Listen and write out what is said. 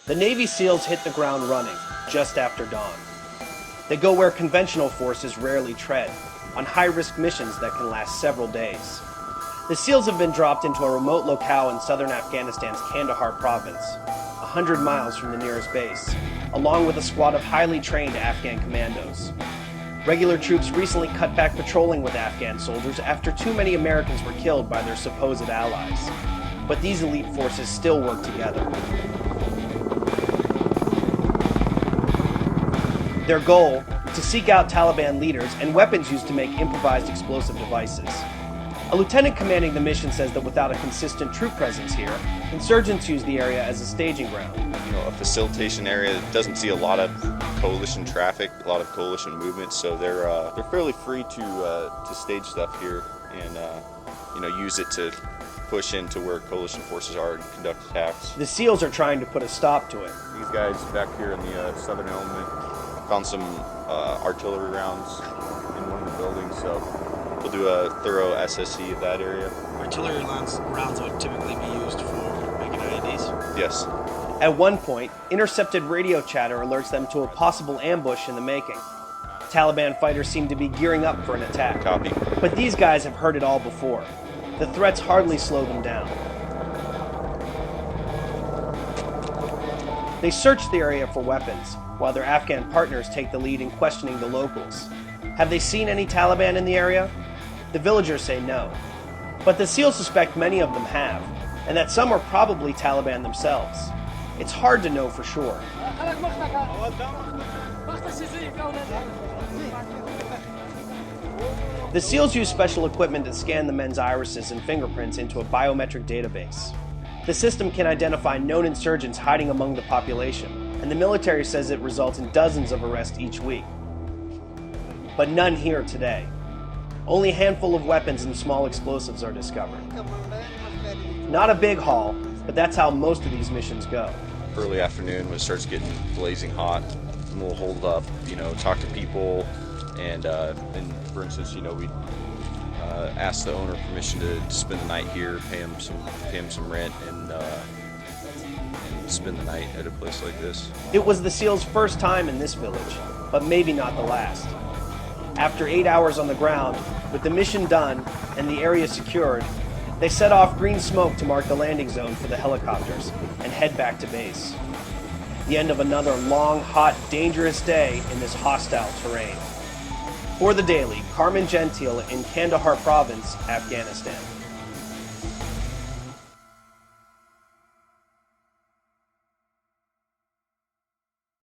The Navy SEALs hit the ground running just after dawn. They go where conventional forces rarely tread, on high-risk missions that can last several days. The SEALs have been dropped into a remote locale in southern Afghanistan's Kandahar province, 100 miles from the nearest base, along with a squad of highly trained Afghan commandos. Regular troops recently cut back patrolling with Afghan soldiers after too many Americans were killed by their supposed allies. But these elite forces still work together. Their goal, to seek out Taliban leaders and weapons used to make improvised explosive devices. A lieutenant commanding the mission says that without a consistent troop presence here, insurgents use the area as a staging ground. A facilitation area that doesn't see a lot of coalition traffic, a lot of coalition movement, so they're fairly free to stage stuff here and use it to push into where coalition forces are and conduct attacks. The SEALs are trying to put a stop to it. These guys back here in the southern element found some artillery rounds in one of the buildings, so we'll do a thorough SSE of that area. Artillery rounds would typically be used for making IEDs? Yes. At one point, intercepted radio chatter alerts them to a possible ambush in the making. Taliban fighters seem to be gearing up for an attack. Copy. But these guys have heard it all before. The threats hardly slow them down. They search the area for weapons, while their Afghan partners take the lead in questioning the locals. Have they seen any Taliban in the area? The villagers say no. But the SEALs suspect many of them have, and that some are probably Taliban themselves. It's hard to know for sure. The SEALs use special equipment to scan the men's irises and fingerprints into a biometric database. The system can identify known insurgents hiding among the population, and the military says it results in dozens of arrests each week. But none here today. Only a handful of weapons and small explosives are discovered. Not a big haul, but that's how most of these missions go. Early afternoon when it starts getting blazing hot, and we'll hold up, talk to people, and for instance, we ask the owner permission to spend the night here, pay him some rent, and spend the night at a place like this. It was the SEALs' first time in this village, but maybe not the last. After 8 hours on the ground, with the mission done and the area secured, they set off green smoke to mark the landing zone for the helicopters and head back to base. The end of another long, hot, dangerous day in this hostile terrain. For The Daily, Carmen Gentile in Kandahar Province, Afghanistan.